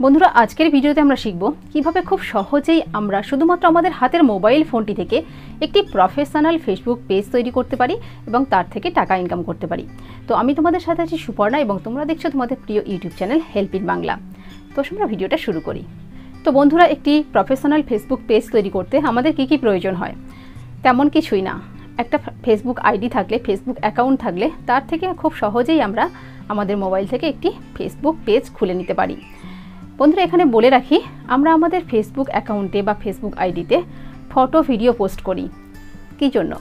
বন্ধুরা আজকের ভিডিওতে আমরা শিখব কিভাবে খুব সহজেই আমরা শুধুমাত্র আমাদের হাতের মোবাইল ফোনটি থেকে একটি প্রফেশনাল ফেসবুক পেজ তৈরি করতে পারি এবং তার থেকে টাকা ইনকাম করতে পারি। তো আমি তোমাদের সাথে আছি সুপর্ণা এবং তোমরা দেখছো তোমাদের প্রিয় YouTube channel help in Bangla. তো আমরা ভিডিওটা শুরু করি। তো বন্ধুরা একটি প্রফেশনাল ফেসবুক পেজ তৈরি করতে আমাদের কি প্রয়োজন হয়? তেমন কিছুই না, একটা ফেসবুক আইডি থাকলে, ফেসবুক অ্যাকাউন্ট থাকলে তার থেকে খুব সহজেই আমরা আমাদের মোবাইল থেকে একটি ফেসবুক পেজ খুলে নিতে পারি। বন্ধুরা এখানে বলে রাখি, আমরা আমাদের ফেসবুক অ্যাকাউন্টে বা ফেসবুক আইডিতে ফটো ভিডিও পোস্ট করি। কী জন্য?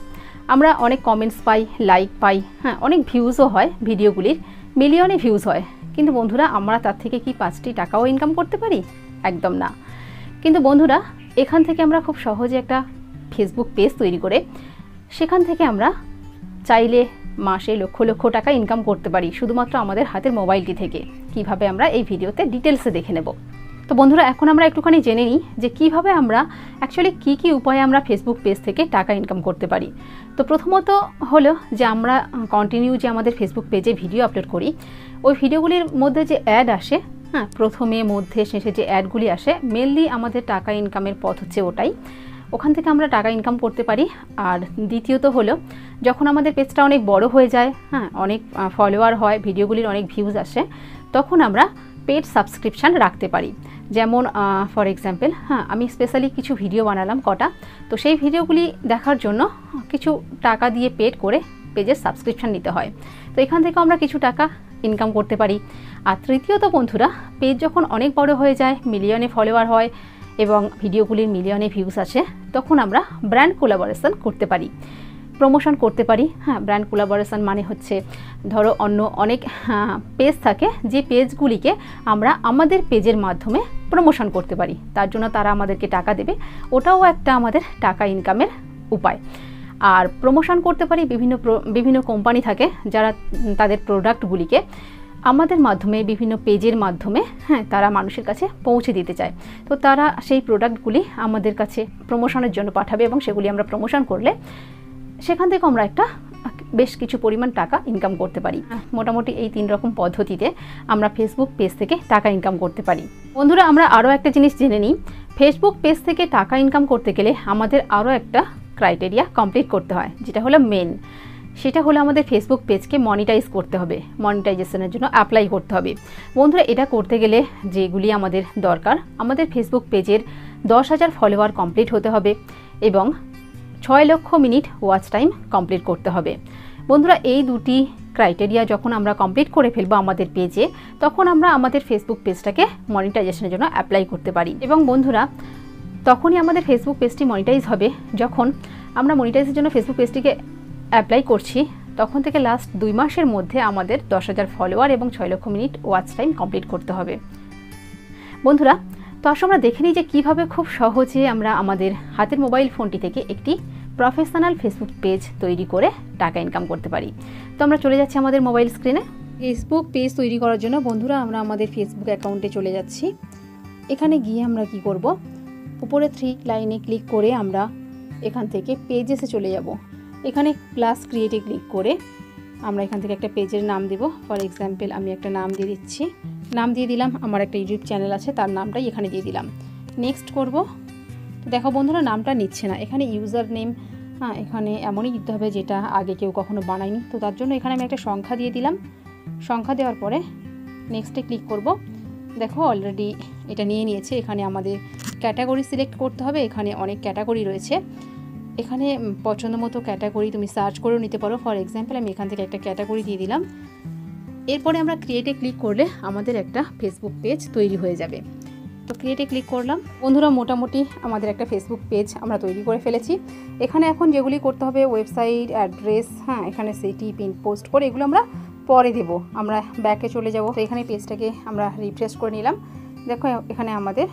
আমরা অনেক কমেন্টস পাই, লাইক পাই, হ্যাঁ অনেক ভিউজও হয়, ভিডিওগুলির মিলিয়নে ভিউজ হয়। কিন্তু বন্ধুরা আমরা তার থেকে কি 5টি টাকাও ইনকাম করতে পারি? একদম না। কিন্তু বন্ধুরা এখান থেকে আমরা খুব সহজে একটা ফেসবুক পেজ তৈরি করে সেখান থেকে আমরা চাইলে মাসে লক্ষ লক্ষ টাকা ইনকাম করতে পারি শুধুমাত্র আমাদের হাতের মোবাইলটি থেকে। কিভাবে আমরা এই ভিডিওতে ডিটেলসে দেখে নেব। তো বন্ধুরা এখন আমরা একটুখানি জেনে নিই যে কিভাবে আমরা অ্যাকচুয়ালি কি উপায়ে আমরা ফেসবুক পেজ থেকে টাকা ইনকাম করতে পারি। তো প্রথমত হলো যে আমরা কন্টিনিউ যে আমাদের ফেসবুক পেজে ভিডিও আপলোড করি, ওই ভিডিওগুলির মধ্যে যে অ্যাড আসে, হ্যাঁ প্রথমে মধ্যে শেষে যে অ্যাডগুলি আসে, মেনলি আমাদের টাকা ইনকামের পথ হচ্ছে ওটাই। ওখান থেকে আমরা টাকা ইনকাম করতে পারি। আর দ্বিতীয়ত হলো যখন আমাদের পেজটা অনেক বড় হয়ে যায়, হ্যাঁ অনেক ফলোয়ার হয়, ভিডিওগুলির অনেক ভিউজ আসে, তখন আমরা পেড সাবস্ক্রিপশান রাখতে পারি। যেমন ফর এক্সাম্পল, হ্যাঁ আমি স্পেশালি কিছু ভিডিও বানালাম কটা, তো সেই ভিডিওগুলি দেখার জন্য কিছু টাকা দিয়ে পেড করে পেজের সাবস্ক্রিপশান নিতে হয়। তো এখান থেকে আমরা কিছু টাকা ইনকাম করতে পারি। আর তৃতীয়ত বন্ধুরা, পেজ যখন অনেক বড় হয়ে যায়, মিলিয়নে ফলোয়ার হয় এবং ভিডিওগুলির মিলিয়নে ভিউজ আসে, তখন আমরা ব্র্যান্ড কোলাবোরেশন করতে পারি, প্রমোশন করতে পারি। হ্যাঁ ব্র্যান্ড কোলাবোরেশন মানে হচ্ছে ধরো অন্য অনেক পেজ থাকে, যে পেজগুলিকে আমরা আমাদের পেজের মাধ্যমে প্রমোশন করতে পারি, তার জন্য তারা আমাদেরকে টাকা দেবে। ওটাও একটা আমাদের টাকা ইনকামের উপায়। আর প্রমোশন করতে পারি, বিভিন্ন কোম্পানি থাকে যারা তাদের প্রোডাক্টগুলিকে আমাদের মাধ্যমে, বিভিন্ন পেজের মাধ্যমে, হ্যাঁ তারা মানুষের কাছে পৌঁছে দিতে চায়। তো তারা সেই প্রোডাক্টগুলি আমাদের কাছে প্রমোশনের জন্য পাঠাবে এবং সেগুলি আমরা প্রমোশন করলে সেখান থেকে আমরা একটা বেশ কিছু পরিমাণ টাকা ইনকাম করতে পারি। মোটামুটি এই 3 রকম পদ্ধতিতে আমরা ফেসবুক পেজ থেকে টাকা ইনকাম করতে পারি। বন্ধুরা আমরা আরও একটা জিনিস জেনে নিই, ফেসবুক পেজ থেকে টাকা ইনকাম করতে গেলে আমাদের আরও একটা ক্রাইটেরিয়া কমপ্লিট করতে হয়, যেটা হলো মেন। সেটা হলো আমাদের ফেসবুক পেজকে মনিটাইজ করতে হবে, মনিটাইজেশনের জন্য অ্যাপ্লাই করতে হবে। বন্ধুরা এটা করতে গেলে যেগুলি আমাদের দরকার, আমাদের ফেসবুক পেজের 10,000 ফলোয়ার কমপ্লিট হতে হবে এবং 6 লক্ষ মিনিট ওয়াচ টাইম কমপ্লিট করতে হবে। বন্ধুরা এই দুটি ক্রাইটেরিয়া যখন আমরা কমপ্লিট করে ফেলবো আমাদের পেজে, তখন আমরা আমাদের ফেসবুক পেজটাকে মনিটাইজেশনের জন্য অ্যাপ্লাই করতে পারি। এবং বন্ধুরা তখনই আমাদের ফেসবুক পেজটি মনিটাইজ হবে যখন আমরা মনিটাইজের জন্য ফেসবুক পেজটিকে অ্যাপ্লাই করছি, তখন থেকে লাস্ট 2 মাসের মধ্যে আমাদের 10,000 ফলোয়ার এবং 6 লক্ষ মিনিট ওয়াচ টাইম কমপ্লিট করতে হবে। বন্ধুরা তো আসলে আমরা দেখে নিই যে কীভাবে খুব সহজে আমরা আমাদের হাতের মোবাইল ফোনটি থেকে একটি প্রফেশনাল ফেসবুক পেজ তৈরি করে টাকা ইনকাম করতে পারি। তো আমরা চলে যাচ্ছি আমাদের মোবাইল স্ক্রিনে। ফেসবুক পেজ তৈরি করার জন্য বন্ধুরা আমরা আমাদের ফেসবুক অ্যাকাউন্টে চলে যাচ্ছি। এখানে গিয়ে আমরা কি করব, উপরে 3 লাইনে ক্লিক করে আমরা এখান থেকে পেজেসে চলে যাব। এখানে প্লাস ক্রিয়েটে ক্লিক করে আমরা এখান থেকে একটা পেজের নাম দেব। ফর এক্সাম্পল আমি একটা নাম দিয়ে দিচ্ছি, নাম দিয়ে দিলাম, আমার একটা ইউটিউব চ্যানেল আছে তার নামটাই এখানে দিয়ে দিলাম। নেক্সট করব। দেখো বন্ধুরা নামটা নিচ্ছে না, এখানে ইউজার নেম, হ্যাঁ এখানে এমনই দিতে হবে যেটা আগে কেউ কখনো বানায়নি। তো তার জন্য এখানে আমি একটা সংখ্যা দিয়ে দিলাম। সংখ্যা দেওয়ার পরে নেক্সটে ক্লিক করব। দেখো অলরেডি এটা নিয়ে নিয়েছে। এখানে আমাদের ক্যাটাগরি সিলেক্ট করতে হবে, এখানে অনেক ক্যাটাগরি রয়েছে, এখানে পছন্দ মতো ক্যাটাগরি তুমি সার্চ করেও নিতে পারো। ফর এক্সাম্পল আমি এখান থেকে একটা ক্যাটাগরি দিয়ে দিলাম। এরপরে আমরা ক্রিয়েটে ক্লিক করলে আমাদের একটা ফেসবুক পেজ তৈরি হয়ে যাবে। তো ক্রিয়েটে ক্লিক করলাম। বন্ধুরা মোটামুটি আমাদের একটা ফেসবুক পেজ আমরা তৈরি করে ফেলেছি। এখানে এখন যেগুলি করতে হবে, ওয়েবসাইট অ্যাড্রেস, হ্যাঁ এখানে সিটি পিন পোস্ট করে এগুলো আমরা পরে দেব। আমরা ব্যাকে চলে যাব। তো এখানে পেজটাকে আমরা রিফ্রেশ করে নিলাম। দেখো এখানে আমাদের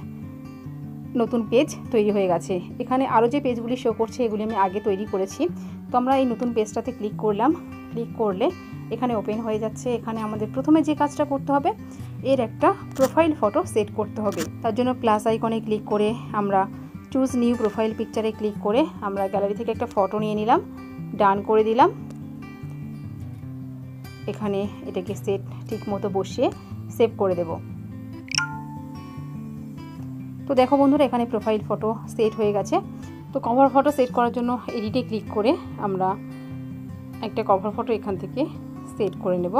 নতুন পেজ তৈরি হয়ে গেছে। এখানে আরও যে পেজগুলি শো করছে এগুলি আমি আগে তৈরি করেছি। তো আমরা এই নতুন পেজটাতে ক্লিক করলাম। ক্লিক করলে এখানে ওপেন হয়ে যাচ্ছে। এখানে আমাদের প্রথমে যে কাজটা করতে হবে, এর একটা প্রোফাইল ফটো সেট করতে হবে। তার জন্য প্লাস আইকনে ক্লিক করে আমরা চুজ নিউ প্রোফাইল পিকচারে ক্লিক করে আমরা গ্যালারি থেকে একটা ফটো নিয়ে নিলাম, ডান করে দিলাম। এখানে এটাকে সেট ঠিক মতো বসিয়ে সেভ করে দেব। তো দেখো বন্ধুরা, এখানে প্রোফাইল ফটো সেট হয়ে গেছে। তো কভার ফটো সেট করার জন্য এডিটে ক্লিক করে আমরা একটা কভার ফটো এখান থেকে সেট করে নেব,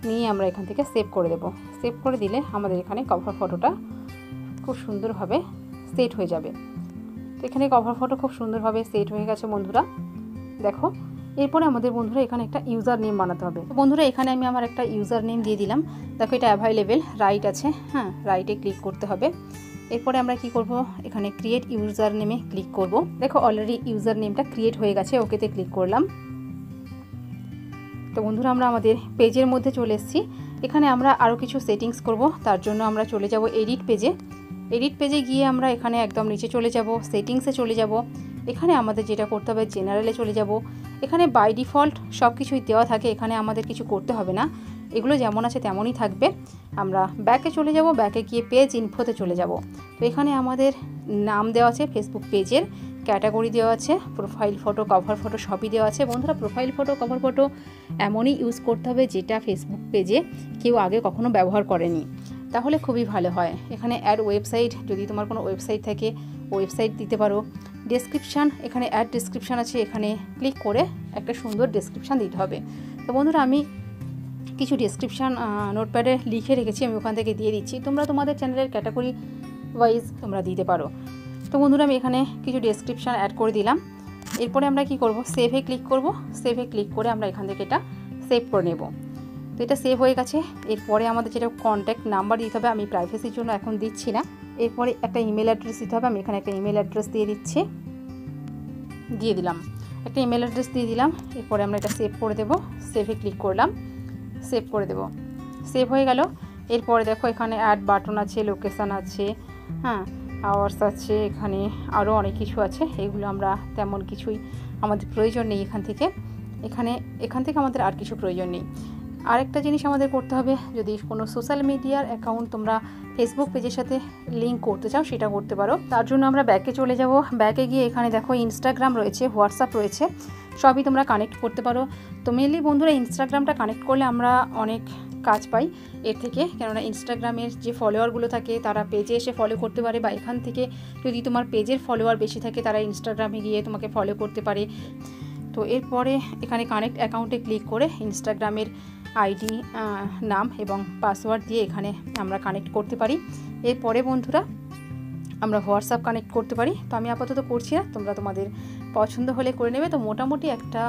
নিয়ে আমরা এখান থেকে সেভ করে দেব। সেভ করে দিলে আমাদের এখানে কভার ফটোটা খুব সুন্দরভাবে সেট হয়ে যাবে। তো এখানে কভার ফটো খুব সুন্দরভাবে সেট হয়ে গেছে বন্ধুরা, দেখো। এরপরে আমাদের বন্ধুরা এখানে একটা ইউজার নেম বানাতে হবে। বন্ধুরা এখানে আমি আমার একটা ইউজার নেম দিয়ে দিলাম। দেখো এটা অ্যাভেলেবেল, রাইট আছে, হ্যাঁ রাইটে ক্লিক করতে হবে। এরপরে আমরা কি করব, এখানে ক্রিয়েট ইউজার নেমে ক্লিক করব। দেখো অলরেডি ইউজার নেমটা ক্রিয়েট হয়ে গেছে, ওকেতে ক্লিক করলাম। তো বন্ধুরা আমরা আমাদের পেজের মধ্যে চলে এসেছি। এখানে আমরা আরও কিছু সেটিংস করব, তার জন্য আমরা চলে যাব এডিট পেজে। এডিট পেজে গিয়ে আমরা এখানে একদম নিচে চলে যাব, সেটিংসে চলে যাব। এখানে আমাদের যেটা করতে হবে জেনারেলে চলে যাব। এখানে বাই ডিফল্ট সব কিছুই দেওয়া থাকে, এখানে আমাদের কিছু করতে হবে না, এগুলো যেমন আছে তেমনই থাকবে। আমরা ব্যাকে চলে যাব, ব্যাকে গিয়ে পেজ ইনফোতে চলে যাব। তো এখানে আমাদের নাম দেওয়া আছে ফেসবুক পেজের, ক্যাটাগরি দেওয়া আছে, প্রোফাইল ফটো কভার ফটো সবই দেওয়া আছে। বন্ধুরা প্রোফাইল ফটো কভার ফটো এমনই ইউজ করতে হবে যেটা ফেসবুক পেজে কেউ আগে কখনো ব্যবহার করেনি, তাহলে খুবই ভালো হয়। এখানে অ্যাড ওয়েবসাইট, যদি তোমার কোনো ওয়েবসাইট থাকে ওয়েবসাইট দিতে পারো। ডেসক্রিপশান, এখানে অ্যাড ডেসক্রিপশান আছে, এখানে ক্লিক করে একটা সুন্দর ডেসক্রিপশান দিতে হবে। তো বন্ধুরা আমি কিছু ডেসক্রিপশান নোটপ্যাডে লিখে রেখেছি, আমি ওখান থেকে দিয়ে দিচ্ছি। তোমরা তোমাদের চ্যানেলের ক্যাটাগরি ওয়াইজ তোমরা দিতে পারো। তো বন্ধুরা আমি এখানে কিছু ডেসক্রিপশান অ্যাড করে দিলাম। এরপরে আমরা কি করব, সেভে ক্লিক করব। সেভে ক্লিক করে আমরা এখান থেকে এটা সেভ করে নেব। তো এটা সেভ হয়ে গেছে। এরপরে আমাদের যেটা কন্ট্যাক্ট নাম্বার দিতে হবে, আমি প্রাইভেসির জন্য এখন দিচ্ছি না। এরপরে একটা ইমেল অ্যাড্রেস দিতে হবে, আমি এখানে একটা ইমেল অ্যাড্রেস দিয়ে দিচ্ছি, দিয়ে দিলাম, একটা ইমেল অ্যাড্রেস দিয়ে দিলাম। এরপরে আমরা এটা সেভ করে দেব। সেভে ক্লিক করলাম, সেভ করে দেব। সেভ হয়ে গেল। এরপরে দেখো এখানে অ্যাড বাটন আছে, লোকেশান আছে, হ্যাঁ আওয়ার্স আছে, এখানে আরও অনেক কিছু আছে। এগুলো আমরা তেমন কিছুই আমাদের প্রয়োজন নেই এখান থেকে আমাদের আর কিছু প্রয়োজন নেই। আরেকটা জিনিস আমাদের করতে হবে, যদি কোনো সোশ্যাল মিডিয়ার অ্যাকাউন্ট তোমরা ফেসবুক পেজের সাথে লিঙ্ক করতে চাও সেটা করতে পারো। তার জন্য আমরা ব্যাকে চলে যাব। ব্যাকে গিয়ে এখানে দেখো ইনস্টাগ্রাম রয়েছে, হোয়াটসঅ্যাপ রয়েছে, সবই তোমরা কানেক্ট করতে পারো। তো মেনলি বন্ধুরা ইনস্টাগ্রামটা কানেক্ট করলে আমরা অনেক কাজ পাই এর থেকে, কেননা ইনস্টাগ্রামের যে ফলোয়ারগুলো থাকে তারা পেজে এসে ফলো করতে পারে, বা এখান থেকে যদি তোমার পেজের ফলোয়ার বেশি থাকে তারা ইনস্টাগ্রামে গিয়ে তোমাকে ফলো করতে পারে। তো এরপরে এখানে কানেক্ট অ্যাকাউন্টে ক্লিক করে ইনস্টাগ্রামের আইডি, নাম এবং পাসওয়ার্ড দিয়ে এখানে আমরা কানেক্ট করতে পারি। এরপরে বন্ধুরা আমরা হোয়াটসঅ্যাপ কানেক্ট করতে পারি। তো আমি আপাতত করছি না, তোমরা তোমাদের পছন্দ হলে করে নেবে। তো মোটামুটি একটা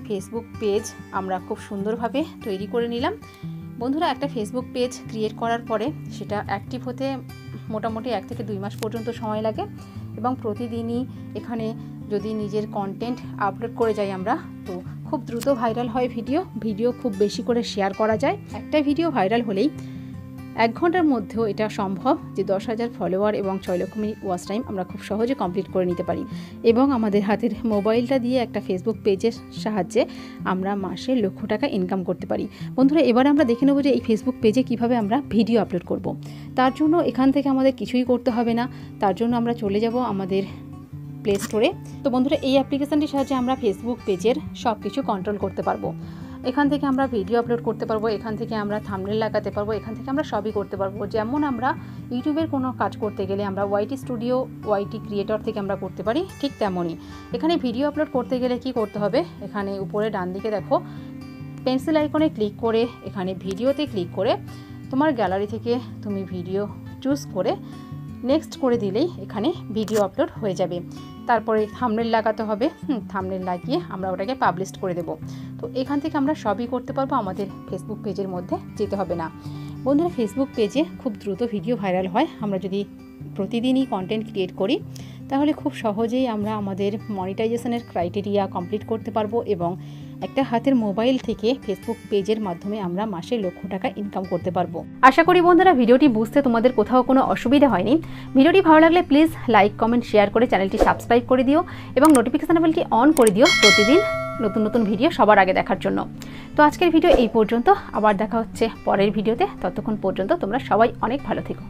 ফেসবুক পেজ আমরা খুব সুন্দরভাবে তৈরি করে নিলাম। বন্ধুরা একটা ফেসবুক পেজ ক্রিয়েট করার পরে সেটা অ্যাক্টিভ হতে মোটামুটি 1 থেকে 2 মাস পর্যন্ত সময় লাগে, এবং প্রতিদিনই এখানে যদি নিজের কন্টেন্ট আপলোড করে যাই আমরা, তো খুব দ্রুত ভাইরাল হয় ভিডিও খুব বেশি করে শেয়ার করা যায়। একটা ভিডিও ভাইরাল হলেই 1 ঘন্টার মধ্যেও এটা সম্ভব যে 10,000 ফলোয়ার এবং 6 লক্ষ মিনিট ওয়াচ টাইম আমরা খুব সহজে কমপ্লিট করে নিতে পারি, এবং আমাদের হাতের মোবাইলটা দিয়ে একটা ফেসবুক পেজের সাহায্যে আমরা মাসে লক্ষ টাকা ইনকাম করতে পারি। বন্ধুরা এবার আমরা দেখে নেব যে এই ফেসবুক পেজে কিভাবে আমরা ভিডিও আপলোড করব। তার জন্য এখান থেকে আমাদের কিছুই করতে হবে না, তার জন্য আমরা চলে যাব আমাদের প্লে স্টোরে। তো বন্ধুরা এই অ্যাপ্লিকেশানটির সাহায্যে আমরা ফেসবুক পেজের সব কিছু কন্ট্রোল করতে পারবো। এখান থেকে আমরা ভিডিও আপলোড করতে পারবো, এখান থেকে আমরা থাম্বনেল লাগাতে পারবো, এখান থেকে আমরা সবই করতে পারবো। যেমন আমরা ইউটিউবের কোনো কাজ করতে গেলে আমরা ওয়াইটি স্টুডিও, ওয়াইটি ক্রিয়েটর থেকে আমরা করতে পারি, ঠিক তেমনই এখানে ভিডিও আপলোড করতে গেলে কি করতে হবে, এখানে উপরে ডান দিকে দেখো পেন্সিল আইকনে ক্লিক করে এখানে ভিডিওতে ক্লিক করে তোমার গ্যালারি থেকে তুমি ভিডিও চুজ করে নেক্সট করে দিলেই এখানে ভিডিও আপলোড হয়ে যাবে। তারপরে থাম্বনেল লাগাতে হবে, থাম্বনেল লাগিয়ে আমরা ওটাকে পাবলিশ করে দেব। তো এখান থেকে আমরা সবই করতে পারবো, আমাদের ফেসবুক পেজের মধ্যে যেতে হবে না। বন্ধুরা ফেসবুক পেজে খুব দ্রুত ভিডিও ভাইরাল হয়, আমরা যদি প্রতিদিনই কন্টেন্ট ক্রিয়েট করি তাহলে খুব সহজেই আমরা আমাদের মনিটাইজেশনের ক্রাইটেরিয়া কমপ্লিট করতে পারবো, এবং একটা হাতের মোবাইল থেকে ফেসবুক পেজের মাধ্যমে আমরা মাসে লক্ষ টাকা ইনকাম করতে পারবো। আশা করি বন্ধুরা ভিডিওটি বুঝতে তোমাদের কোথাও কোনো অসুবিধা হয়নি। ভিডিওটি ভালো লাগলে প্লিজ লাইক, কমেন্ট, শেয়ার করে চ্যানেলটি সাবস্ক্রাইব করে দিও, এবং নোটিফিকেশন বেলটি অন করে দিও প্রতিদিন নতুন নতুন ভিডিও সবার আগে দেখার জন্য। তো আজকের ভিডিও এই পর্যন্ত, আবার দেখা হচ্ছে পরের ভিডিওতে। ততক্ষণ পর্যন্ত তোমরা সবাই অনেক ভালো থেকো।